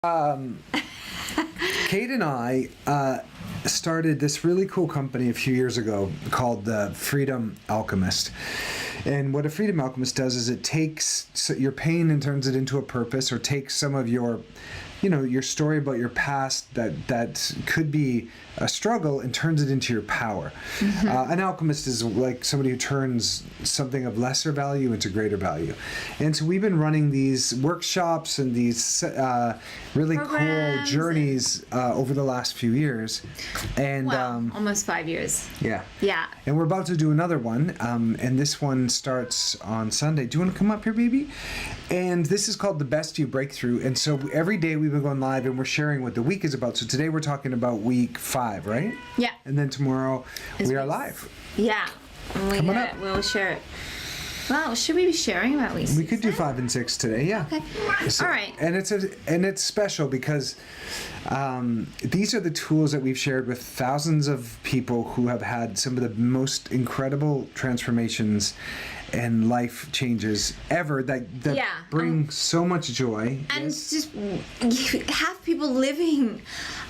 Kate and I started this really cool company a few years ago called the Freedom Alchemist. And what a Freedom Alchemist does is it takes your pain and turns it into a purpose, or takes some of your, your story about your past that could be a struggle and turns it into your power. An alchemist is like somebody who turns something of lesser value into greater value. And so we've been running these workshops and these really cool journeys over the last few years. And almost 5 years. Yeah. Yeah. And we're about to do another one. And this one starts on Sunday. Do you want to come up here, baby? And this is called the Best You Breakthrough. And so every day we've been going live and we're sharing what the week is about. So today we're talking about week 5, right? Yeah. And then tomorrow we are live. Yeah. Come on up. We'll share it. Well, should we be sharing about week 6? We could do 5 and 6 today, yeah. Okay. So, all right. And it's special because these are the tools that we've shared with thousands of people who have had some of the most incredible transformations and life changes ever that bring so much joy. And just have people living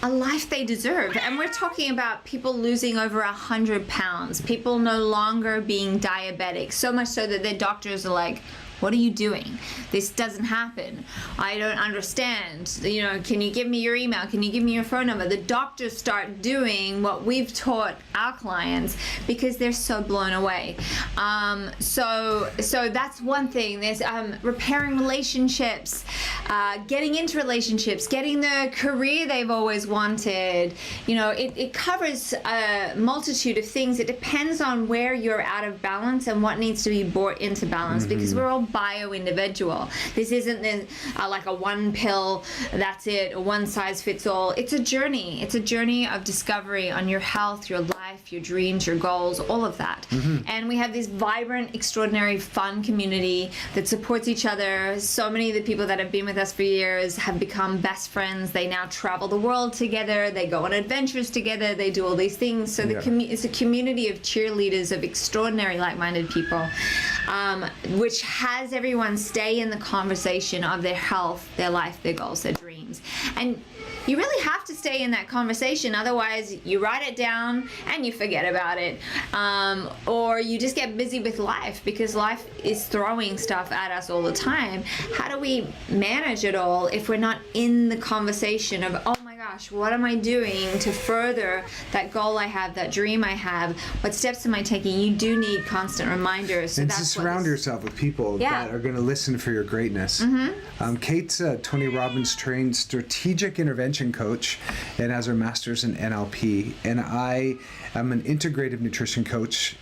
a life they deserve. And we're talking about people losing over 100 pounds, people no longer being diabetic, so much so that their doctors are like, what are you doing? This doesn't happen. I don't understand. Can you give me your email? Can you give me your phone number? The doctors start doing what we've taught our clients because they're so blown away. So that's one thing. There's repairing relationships, getting into relationships, getting the career they've always wanted. It covers a multitude of things. It depends on where you're out of balance and what needs to be brought into balance, because we're all bio-individual. This isn't like a one pill, that's it, a one size fits all. It's a journey. It's a journey of discovery on your health, your life, your dreams, your goals, all of that. And we have this vibrant, extraordinary, fun community that supports each other. So many of the people that have been with us for years have become best friends. They now travel the world together. They go on adventures together. They do all these things. So it's a community of cheerleaders, of extraordinary, like-minded people, which has everyone stay in the conversation of their health, their life, their goals, their dreams. And you really have to stay in that conversation, otherwise you write it down and you forget about it, or you just get busy with life, because life is throwing stuff at us all the time. How do we manage it all if we're not in the conversation of, oh my gosh, what am I doing to further that goal I have, that dream I have? What steps am I taking? You do need constant reminders. So and to surround yourself with people that are going to listen for your greatness. Kate's a Tony Robbins trained strategic intervention coach and has her master's in NLP. And I am an integrative nutrition coach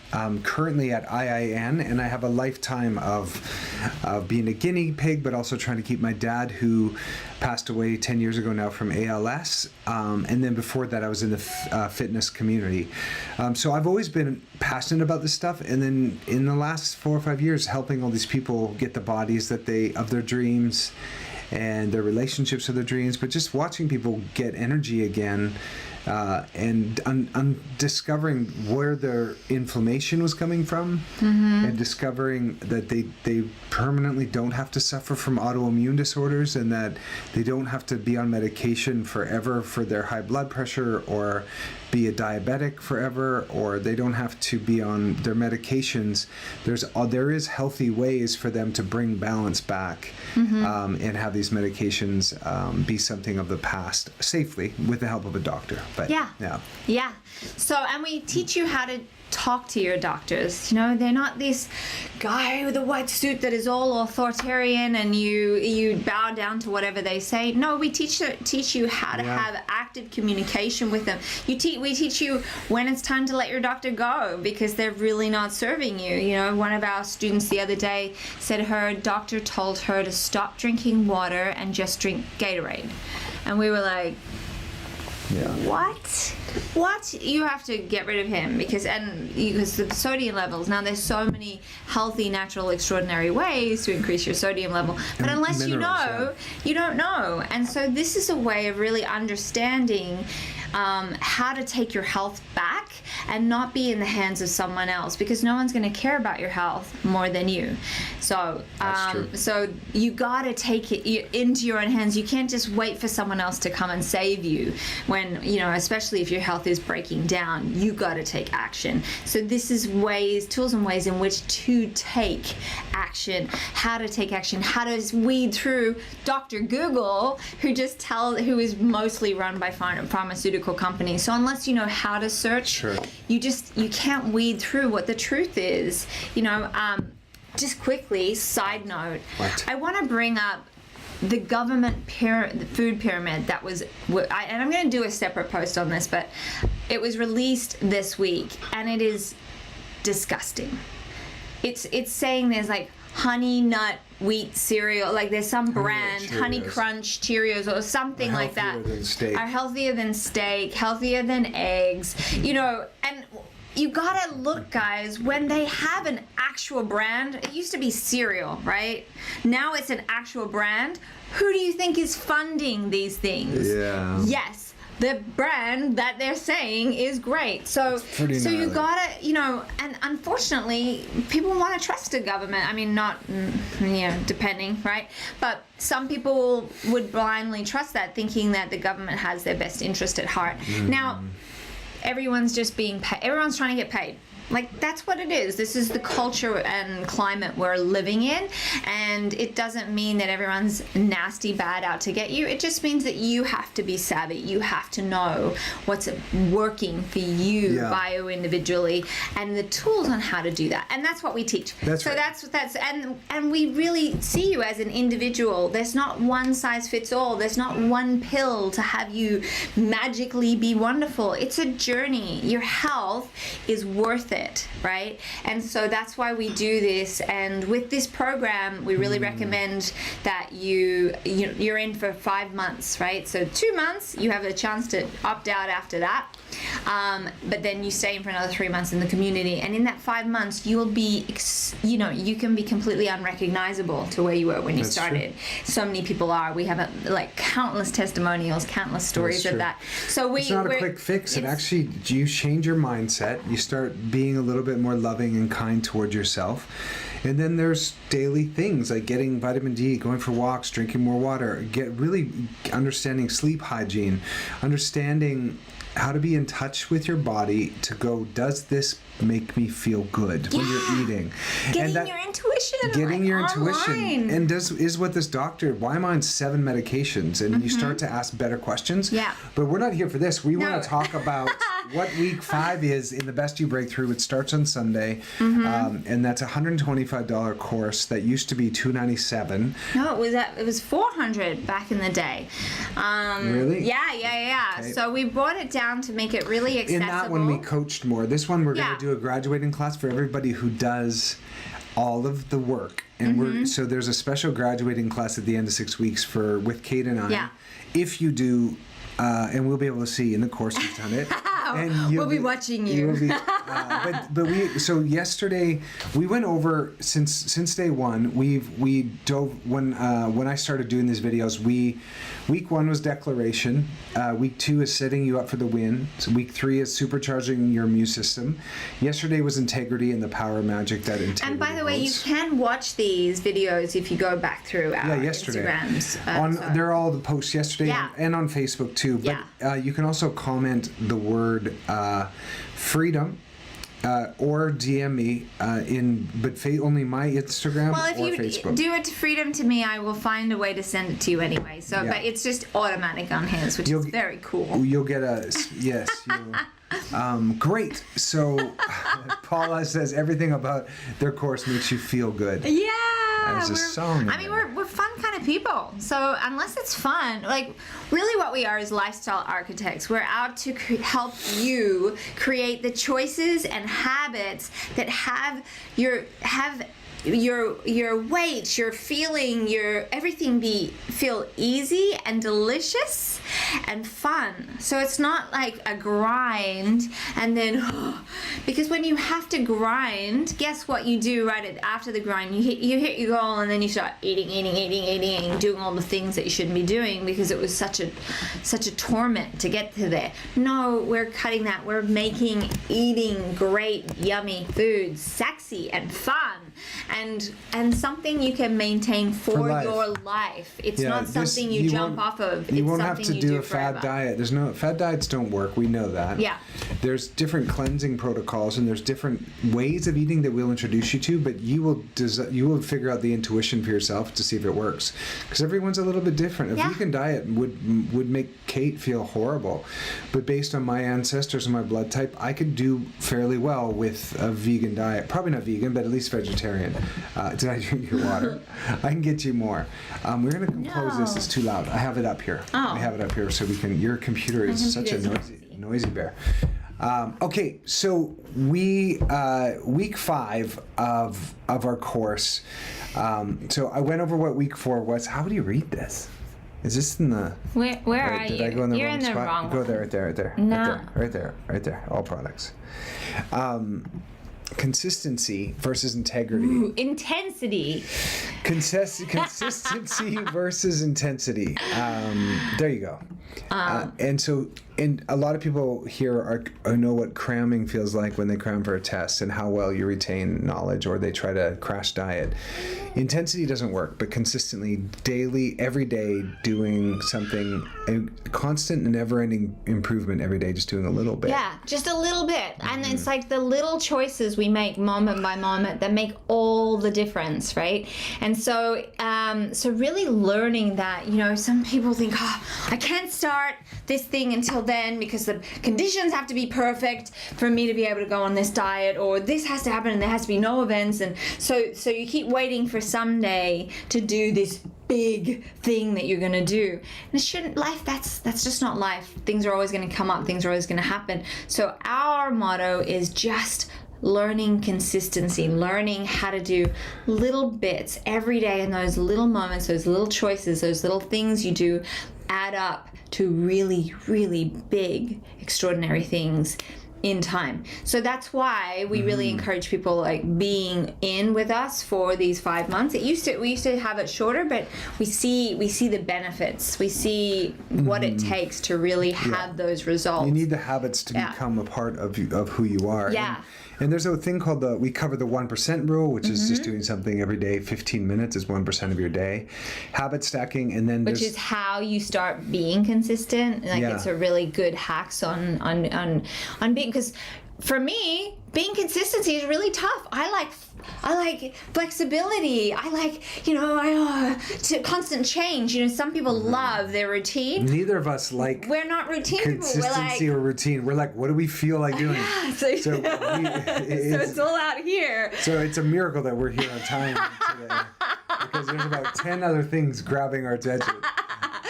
currently at IIN, and I have a lifetime of being a guinea pig, but also trying to keep my dad, who passed away 10 years ago now from ALS. And then before that, I was in the fitness community. So I've always been passionate about this stuff. And then in the last 4 or 5 years, helping all these people get the bodies of their dreams and their relationships with their dreams, but just watching people get energy again, and discovering where their inflammation was coming from, and discovering that they permanently don't have to suffer from autoimmune disorders, and that they don't have to be on medication forever for their high blood pressure, or be a diabetic forever, or they don't have to be on their medications. There is healthy ways for them to bring balance back, and have these medications be something of the past safely with the help of a doctor. But yeah. So, and we teach you how to talk to your doctors. They're not this guy with a white suit that is all authoritarian and you bow down to whatever they say. No, we teach you how to have active communication with them. We teach you when it's time to let your doctor go because they're really not serving you. One of our students the other day said her doctor told her to stop drinking water and just drink Gatorade. And we were like, what? You have to get rid of him because the sodium levels. Now there's so many healthy, natural, extraordinary ways to increase your sodium level, but unless you know, you don't know. And so this is a way of really understanding how to take your health back and not be in the hands of someone else, because no one's going to care about your health more than you. So so you got to take it into your own hands. You can't just wait for someone else to come and save you when, you know, especially if your health is breaking down. You got to take action. So this is tools and ways in which to take action, how to take action, how to weed through Dr. Google, who is mostly run by pharmaceutical companies. So unless you know how to search, Sure. you can't weed through what the truth is. You know, just quickly, side note, What? I want to bring up the government food pyramid that was, and I'm going to do a separate post on this, but it was released this week, and it is disgusting. It's saying there's like honey nut wheat cereal, like there's some brand, Honey Crunch Cheerios or something like that, are healthier than steak, healthier than eggs, you know. And you gotta look, guys, when they have an actual brand. It used to be cereal, right? Now it's an actual brand. Who do you think is funding these things? Yeah. Yes, the brand that they're saying is great. So you gotta, you know, and unfortunately, people want to trust the government. I mean, not, you know, depending, right? But some people would blindly trust that, thinking that the government has their best interest at heart. Now, everyone's just being paid. Everyone's trying to get paid. Like, that's what it is. This is the culture and climate we're living in, and it doesn't mean that everyone's nasty bad out to get you. It just means that you have to be savvy. You have to know what's working for you bio-individually, and the tools on how to do that. And that's what we teach. That's so right. that's and we really see you as an individual. There's not one size fits all. There's not one pill to have you magically be wonderful. It's a journey. Your health is worth it. Right? And so that's why we do this. And with this program, we really recommend that you're in for 5 months, right? So 2 months, you have a chance to opt out after that. But then you stay in for another 3 months in the community. And in that 5 months, you'll be, you can be completely unrecognizable to where you were when you started. True. So many people are. We have like countless testimonials, countless stories of that. So it's not a quick fix. It actually, you change your mindset. You start being a little bit more loving and kind toward yourself. And then there's daily things like getting vitamin D, going for walks, drinking more water, really understanding sleep hygiene, understanding how to be in touch with your body to go, does this make me feel good when you're eating? Getting your intuition. Getting your online. intuition. And is what this doctor, why am I on 7 medications? And you start to ask better questions. Yeah. But we're not here for this. We want to talk about what week 5 is in the Best You Breakthrough. It starts on Sunday. And that's a $125 course that used to be $297. No, it was $400 back in the day. Really? Yeah. Okay. So we brought it down to make it really accessible. In that one, we coached more. This one, we're going to do a graduating class for everybody who does all of the work. And so there's a special graduating class at the end of 6 weeks with Kate and I. Yeah. If you do, and we'll be able to see in the course you've done it. And we'll be watching you. Will be, so yesterday we went over since day one. We dove when I started doing these videos. Week 1 was declaration. Week 2 is setting you up for the win. So week 3 is supercharging your immune system. Yesterday was integrity and the power of magic that integrity. And by the way, holds. you can watch these videos if you go back through our Instagrams. They're all the posts yesterday and on Facebook too. But you can also comment the word freedom or DM me only my Instagram or Facebook. Well, if you do it to Freedom to me, I will find a way to send it to you anyway. So, but it's just automatic on his, which is very cool. You'll get great. So Paula says everything about their course makes you feel good. Yeah. There's a song. I mean, we're fun kind of people. So unless it's fun, like really what we are is lifestyle architects. We're out to help you create the choices and habits that have your weight, your feeling, your everything feel easy and delicious, and fun. So it's not like a grind and then, because when you have to grind, guess what you do after the grind? You hit your goal and then you start eating, and doing all the things that you shouldn't be doing because it was such a torment to get to there. No, we're cutting that. We're making eating great, yummy food sexy and fun and something you can maintain for your life. It's not something you jump off of. You won't have something to do a forever. fad diet. Fad diets don't work. We know that. Yeah. There's different cleansing protocols and there's different ways of eating that we'll introduce you to, but you will figure out the intuition for yourself to see if it works, because everyone's a little bit different. A vegan diet would make Kate feel horrible, but based on my ancestors and my blood type, I could do fairly well with a vegan diet. Probably not vegan, but at least vegetarian. Did I drink your water? I can get you more. We're going to compose this. It's too loud. I have it up here. Oh. I have it up here so we can. Your computer is such a noisy bear. Okay, so we week 5 of our course. So I went over what week 4 was. How would you read this? Is this in the? Where are you? Did I go in the You're wrong in the spot? wrong Go one. there, right there. No. Right there. All products. Consistency versus integrity. Ooh, intensity. Consistency versus intensity. There you go. And a lot of people here know what cramming feels like when they cram for a test and how well you retain knowledge, or they try to crash diet. Intensity doesn't work, but consistently, daily, every day, doing something, a constant and never-ending improvement every day, just doing a little bit. Yeah, just a little bit. And it's like the little choices we make moment by moment that make all the difference, right? And so really learning that, some people think, I can't start this thing until then because the conditions have to be perfect for me to be able to go on this diet, or this has to happen and there has to be no events. And so you keep waiting for someday to do this big thing that you're going to do. And it shouldn't, that's just not life. Things are always going to come up. Things are always going to happen. So our motto is just learning consistency, learning how to do little bits every day, and those little moments, those little choices, those little things you do add up to really, really big, extraordinary things in time. So that's why we really encourage people like being in with us for these 5 months. We used to have it shorter, but we see the benefits. We see what it takes to really have those results. You need the habits to become a part of who you are. Yeah. And there's a thing called we cover the 1% rule, which is just doing something every day. 15 minutes is 1% of your day. Habit stacking, and then which is how you start being consistent. Like it's a really good hacks on being, because for me, being consistency is really tough. I like flexibility. I like, to constant change. Some people love their routine. Neither of us like We're not routine people. consistency or routine. We're like, what do we feel like doing? So it's all out here. So it's a miracle that we're here on time today, because there's about 10 other things grabbing our attention.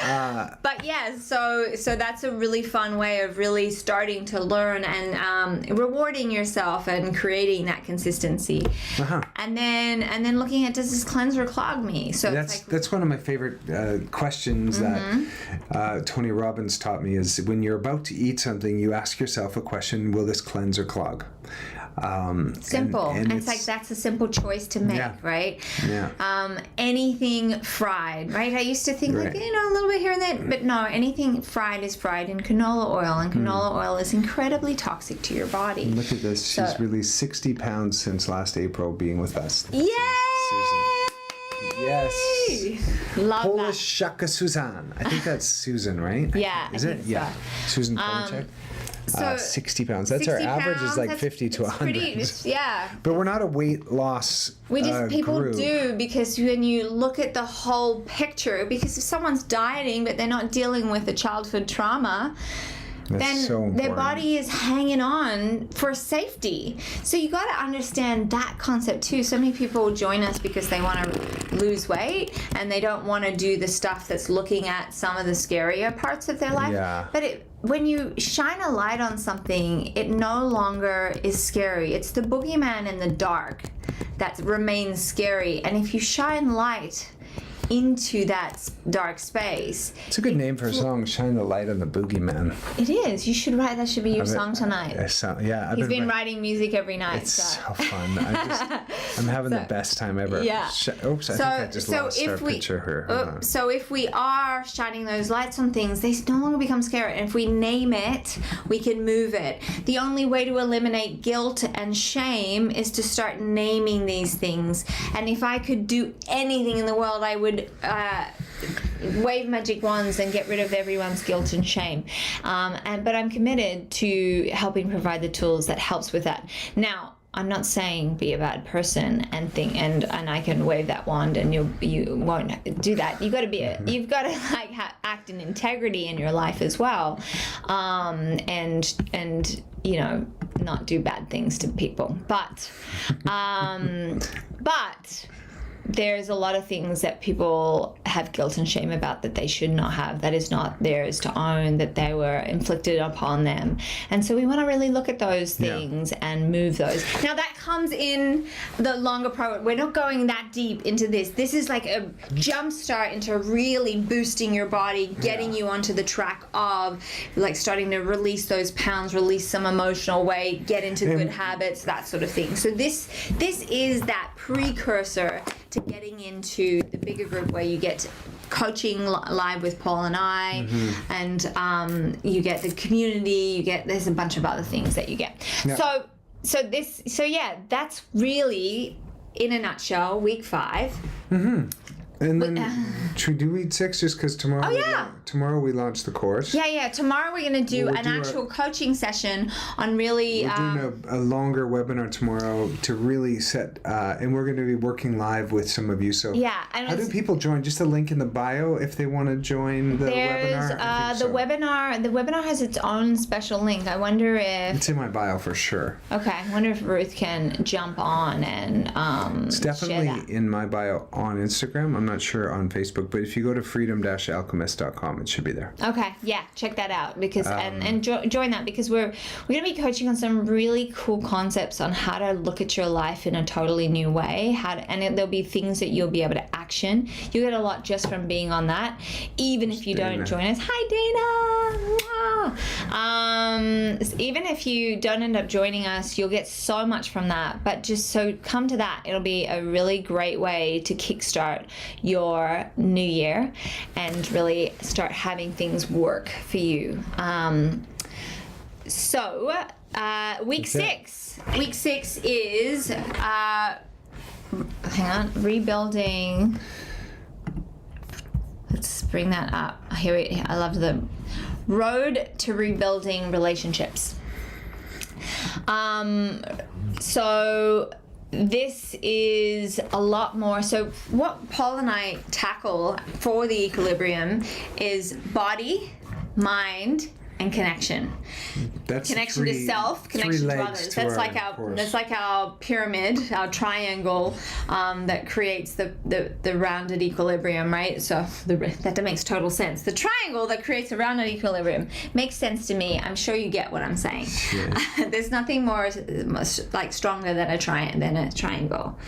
But yeah, so that's a really fun way of really starting to learn and rewarding yourself and creating that consistency. And then looking at, does this cleanse or clog me? So that's one of my favorite questions that Tony Robbins taught me, is when you're about to eat something, you ask yourself a question: will this cleanse or clog? Simple. And it's like, that's a simple choice to make, right? Yeah. Anything fried, right? I used to think a little bit here and there, but no, anything fried is fried in canola oil, and canola oil is incredibly toxic to your body. Look at this. She's released 60 pounds since last April being with us. Yay! Susan. Yes. Love Polish that. Shaka Suzanne. I think that's Susan, right? Yeah. Is it? So. Yeah. Susan Polachek. So 60 pounds. That's 60 our average, pounds, is like 50 to 100. Yeah. But we're not a weight loss People group. do, because when you look at the whole picture, because if someone's dieting but they're not dealing with a childhood trauma, then so their body is hanging on for safety. So you got to understand that concept too. So many people join us because they want to lose weight and they don't want to do the stuff that's looking at some of the scarier parts of their life. Yeah. But when you shine a light on something, it no longer is scary. It's the boogeyman in the dark that remains scary. And if you shine light, into that dark space. It's a good name for a song, Shine the Light on the Boogeyman. It is. You should write. That should be your song tonight. I've been writing music every night. It's so fun. I'm having the best time ever. Yeah. Oops, I think I just lost our picture here. So if we are shining those lights on things, they no longer become scary. And if we name it, we can move it. The only way to eliminate guilt and shame is to start naming these things. And if I could do anything in the world, I would wave magic wands and get rid of everyone's guilt and shame. But I'm committed to helping provide the tools that helps with that. Now, I'm not saying be a bad person and I can wave that wand and you won't do that. You've got to you've got to like act in integrity in your life as well, and you know, not do bad things to people. But there's a lot of things that people have guilt and shame about that they should not have, that is not theirs to own, that they were inflicted upon them. And so we want to really look at those things and move those. Now that comes in the longer program. We're not going that deep into this. This is like a jump start into really boosting your body, getting you onto the track of like starting to release those pounds, release some emotional weight, get into good habits, that sort of thing. So this is that precursor to getting into the bigger group where you get coaching live with Paul and I, and you get the community, there's a bunch of other things that you get. Yeah. So that's really, in a nutshell, week 5. And then should we do week 6 just because tomorrow? Tomorrow we launch the course. Yeah. Tomorrow we're going to do an actual coaching session on really. We're doing a longer webinar tomorrow to really set, and we're going to be working live with some of you. So how do people join? Just a link in the bio if they want to join the webinar. The webinar has its own special link. I wonder if it's in my bio for sure. Okay, I wonder if Ruth can jump on and it's definitely in my bio on Instagram. I'm not sure on Facebook, but if you go to freedom-alchemist.com, it should be there. Okay, yeah, check that out because join that because we're going to be coaching on some really cool concepts on how to look at your life in a totally new way. There'll be things that you'll be able to action. You get a lot just from being on that, even if you don't join us. Hi, Dana. Even if you don't end up joining us, you'll get so much from that. But just so come to that. It'll be a really great way to kickstart your new year and really start having things work for you. Week 6. Week 6 is rebuilding. Let's bring that up. I love the road to rebuilding relationships. So this is a lot more. So what Paul and I tackle for the equilibrium is body, mind, and connection. That's connection to self, connection to others. That's like our pyramid, our triangle that creates the rounded equilibrium, right? So that makes total sense. The triangle that creates a rounded equilibrium makes sense to me. I'm sure you get what I'm saying. Yeah. There's nothing more like stronger than a triangle.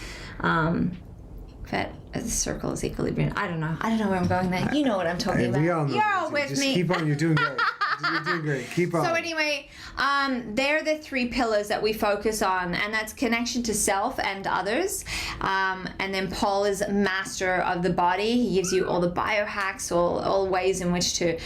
That a circle is equilibrium. I don't know where I'm going there. You know what I'm talking about. We all know. You're with Just me. Keep on. You're doing great. You're doing great. Keep on. So anyway, they're the 3 pillars that we focus on, and that's connection to self and others. And then Paul is master of the body. He gives you all the biohacks, all ways in which to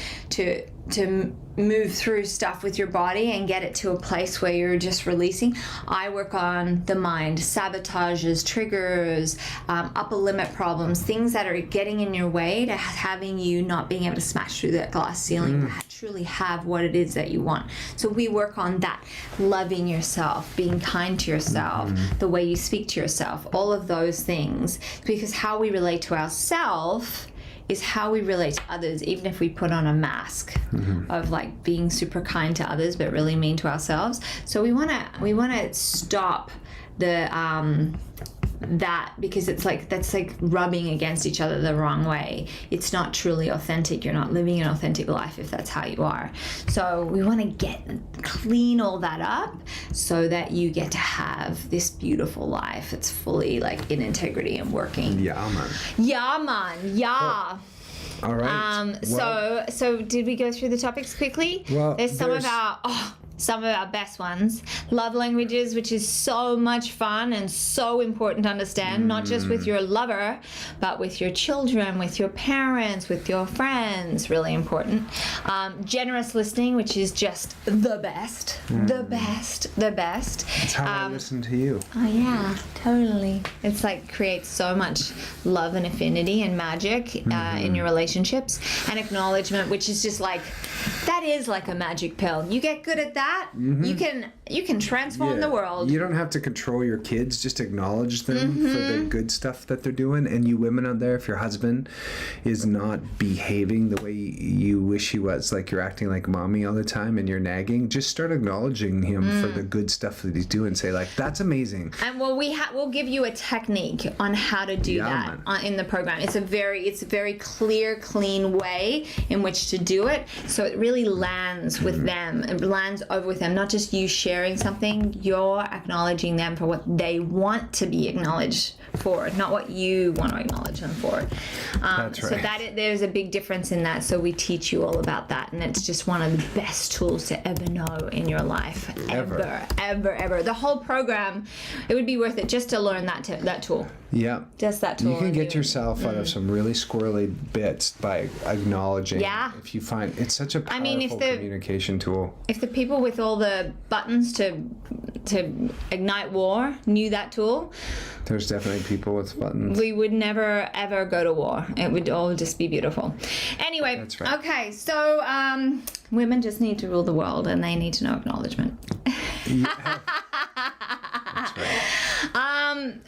move through stuff with your body and get it to a place where you're just releasing. I work on the mind, sabotages, triggers, upper limit problems, things that are getting in your way to having you not being able to smash through that glass ceiling, truly have what it is that you want. So we work on that, loving yourself, being kind to yourself, the way you speak to yourself, all of those things, because how we relate to ourselves is how we relate to others, even if we put on a mask of like being super kind to others but really mean to ourselves. So we want to stop the that, because it's like that's like rubbing against each other the wrong way. It's not truly authentic. You're not living an authentic life if that's how you are. So we want to clean all that up so that you get to have this beautiful life. It's fully like in integrity and working. Yeah, man. Yeah, man. Yeah. All right. So did we go through the topics quickly? Well, there's some of our best ones. Love languages, which is so much fun and so important to understand, not just with your lover, but with your children, with your parents, with your friends. Really important. Generous listening, which is just the best. The best. That's how I listen to you. Oh yeah, totally. It's like creates so much love and affinity and magic in your relationships. And acknowledgement, which is just like, that is like a magic pill. You get good at that, you can transform the world. You don't have to control your kids, just acknowledge them for the good stuff that they're doing. And you women out there, if your husband is not behaving the way you wish he was, like you're acting like mommy all the time and you're nagging, just start acknowledging him for the good stuff that he's doing. Say like, that's amazing. And we'll give you a technique on how to do that in the program. It's a very clear, clean way in which to do it. So it really lands with them. It lands over with them, not just you sharing something. You're acknowledging them for what they want to be acknowledged for, not what you want to acknowledge them for. That's right. So there's a big difference in that. So we teach you all about that, and it's just one of the best tools to ever know in your life. Ever. The whole program, it would be worth it just to learn that tool. Yeah. Just that tool. You can get yourself out of some really squirrely bits by acknowledging. Yeah. If you find it's such a powerful communication tool. If the people with all the buttons to ignite war knew that tool, there's definitely people with buttons. we would never ever go to war. It would all just be beautiful. Anyway, That's right. Okay, so women just need to rule the world, and they need to know acknowledgement. Yeah. That's right.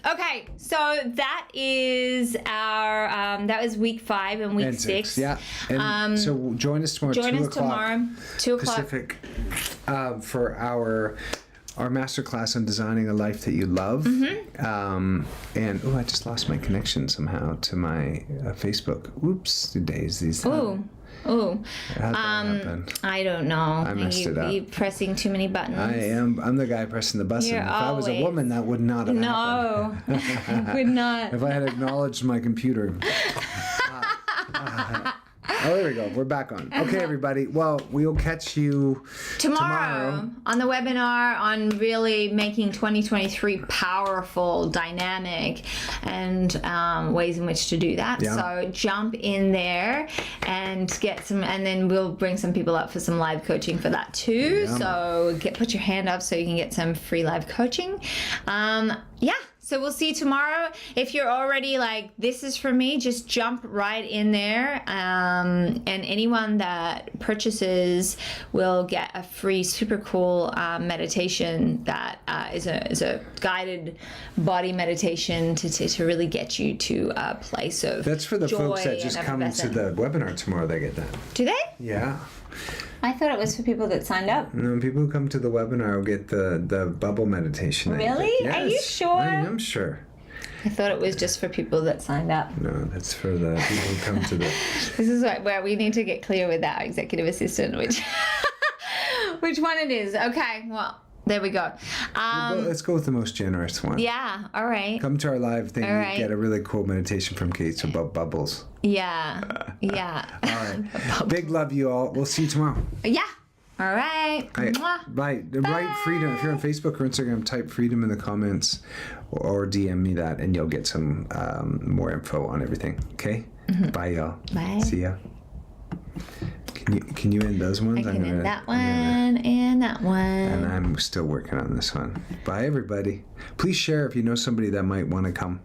Okay, so that is our that was week 5 and week 6. Yeah. And so join us tomorrow. Join 2 us o'clock tomorrow, 2 o'clock Pacific, for our masterclass on designing a life that you love. And I just lost my connection somehow to my Facebook. Oops, today's these. Ooh. How'd that happen? I don't know. I messed it up. You pressing too many buttons. I'm the guy pressing the button. You're If I was a woman, that would not have happened. No, it would not. If I had acknowledged my computer. Oh, there we go. We're back on. Okay, everybody. Well, we'll catch you tomorrow on the webinar on really making 2023 powerful, dynamic, and ways in which to do that. Yeah. So jump in there and get some, and then we'll bring some people up for some live coaching for that too. Yeah. So put your hand up so you can get some free live coaching. So we'll see you tomorrow. If you're already like, this is for me, just jump right in there. And anyone that purchases will get a free, super cool meditation that is a guided body meditation to really get you to a place of That's for the folks that just come to the webinar tomorrow. They get that. Do they? Yeah. I thought it was for people that signed up. No, people who come to the webinar will get the bubble meditation. Really? Yes. Are you sure? I'm sure. I thought it was just for people that signed up. No, that's for the people who come to the... This is where we need to get clear with our executive assistant, which one it is. Okay, well, there we go. Let's go with the most generous one. Yeah, all right. Come to our live thing. All right. You get a really cool meditation from Kate about bubbles. Yeah. All right. Big love, you all. We'll see you tomorrow. Yeah. All right. Mwah. Bye. Write freedom. If you're on Facebook or Instagram, type freedom in the comments or DM me that, and you'll get some more info on everything. Okay? Bye, y'all. Bye. See ya. Can you end those ones? I can end that one and that one. And I'm still working on this one. Bye, everybody. Please share if you know somebody that might want to come.